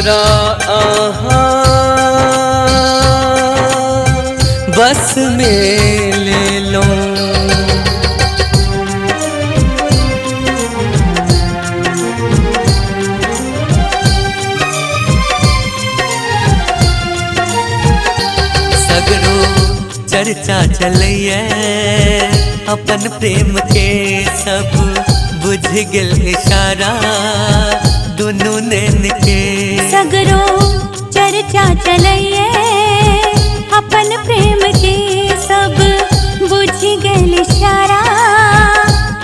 हमरा आहा बस में ले लो। सगरो चर्चा चलैया अपन प्रेम के सब बुझ गेल इशारा दोनों नैन के। सगरो चर्चा चलैया अपन प्रेम के सब बुझ गेल इशारा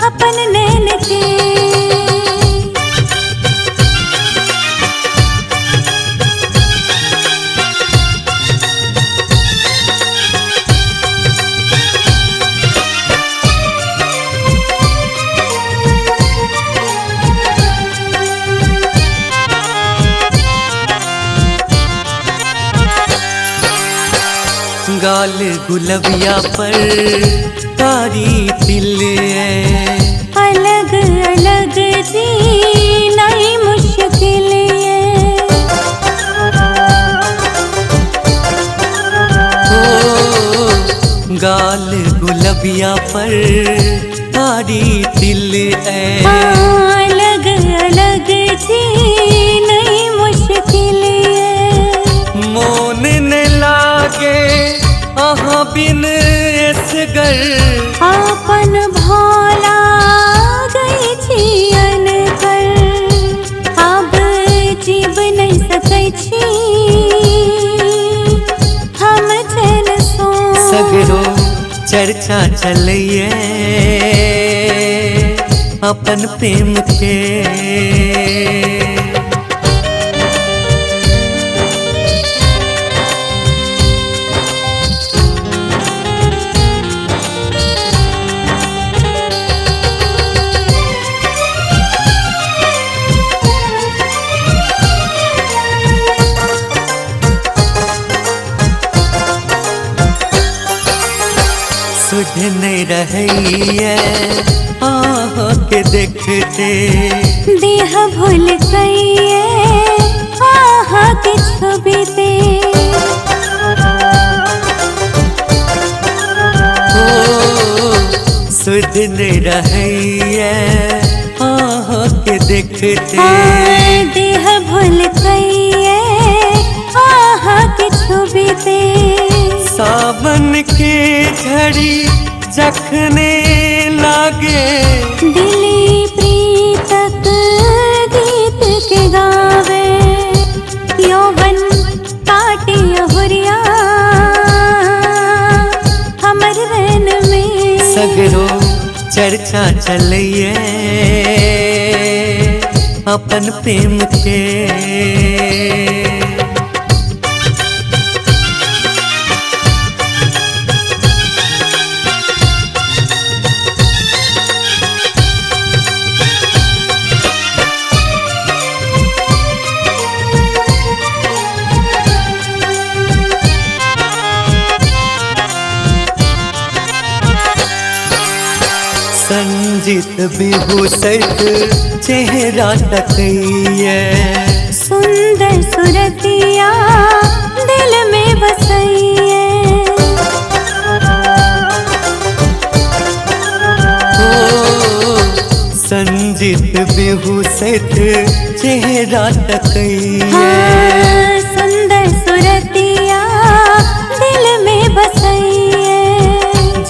अपन नैन के। गाल गुलबिया पर कारी तिल है, अलग अलग जीना ही मुश्किल है। ओ गाल गुलबिया पर कारी तिल है, अलग अलग जीना ही मुश्किल है। मोन न लागे आहा बिन एसगर आपन भोला गई छियन कर अब जीव नहीं सकै छी हम चैन सो। सगरो चर्चा चलैया अपन प्रेम के। सुध नहीं रही है आह के देखते देह भूल गई आह के छवि दे। सुध नहीं रही है आह के देखते देह भूल गई आह के छवि दे। सावन के झड़ी जखने लागे दिली प्रीतक गीत के गावे यौवन काटे हुरिया हमर रैन में। सगरो चर्चा चलैया अपन प्रेम के। संजीत बेहोसत चेहरा तकैया सुंदर सुरतिया दिल में बसैया। संजीत बेहोसत चेहरा तकैया सुंदर सुरतिया दिल में बसैया।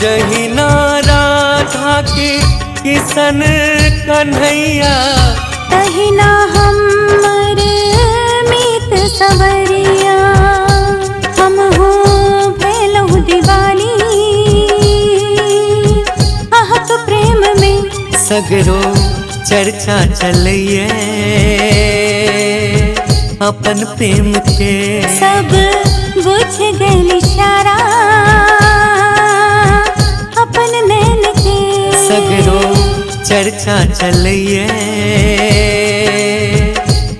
जहिना राधा के किसन कन्हैया तहिना हमर मीत सवरिया हम हो भेलहु दीवानी आहक प्रेम में। सगरो चर्चा चलैया अपन प्रेम के। सब बुझ गइल इशारा अपन नैन के। सगरो चर्चा चलैया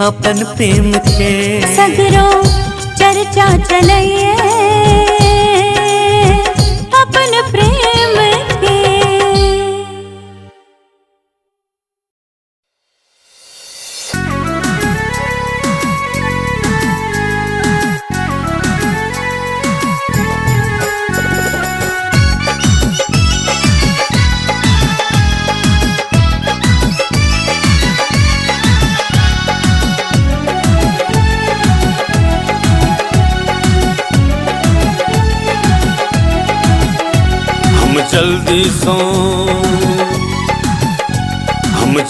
अपन प्रेम के। सगरो चर्चा चलैया अपन प्रेम के।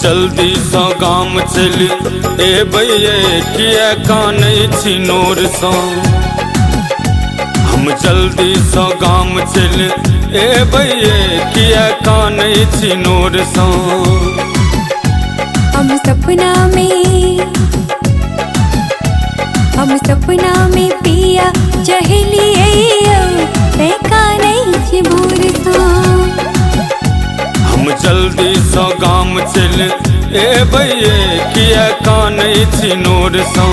जल्दी सँ गाम चलि एबैये किया कानै छी नोर सँ हम जल्दी सँ गाम चलि एबैये किया कानै छी नोर सँ हम सपना में पिया चहलिए ते कानै छी भोर सँ हम जल्दी सँ गाम चलि एबैये किया कानै छी नोर सँ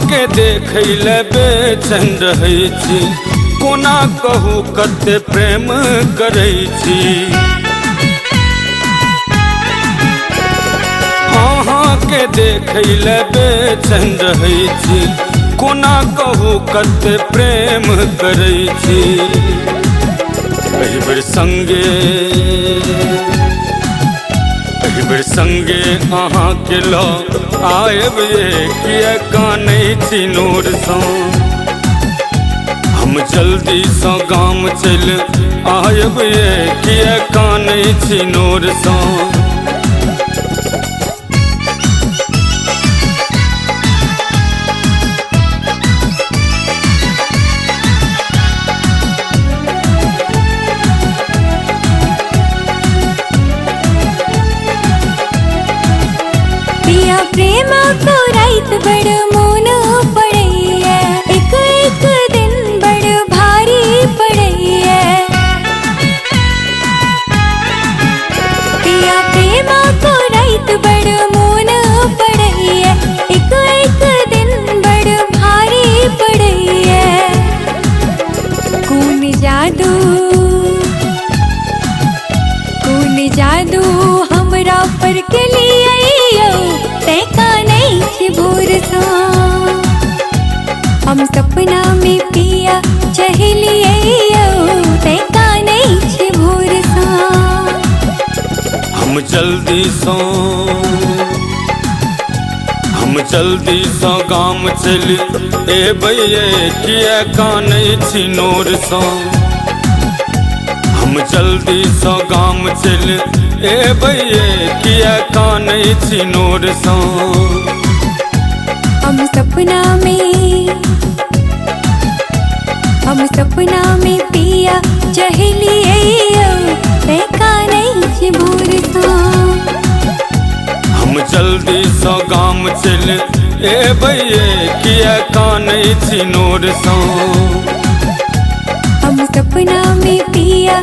के देखै ले बेचैन रहै छी कोना कहू कते प्रेम करै छी के देखै ले बेचैन रहै छी कोना कहू कते प्रेम करै छी एहि बेर संगे अहाँ के लऽ आयब ये किया कानै छी नोर सँ हम जल्दी सँ गाम चलि आयब ये किया कानै छी नोर सँ पिया प्रेम को रात बड़ मोन पड़ैया एक एक दिन बड़ भारी पड़ैया पिया प्रेम को रात बड़ मोन पड़ैया एक एक दिन बड़ भारी पड़ैया कौन जादू हमरा पर के लिए ते कानै छी भोर सँ हम सपना में पिया चहलिए ते कानै छी भोर सँ हम जल्दी सँ गाम चलि एबैये किया कानै छी नोर सँ हम जल्दी सँ गाम चलि एबैये किया कानै छी नोर सँ हम सपना में पिया चहलिए ते कानै छी भोर सँ हम जल्दी सँ गाम चलि एबैये किया कानै छी नोर सँ हम सपना में पिया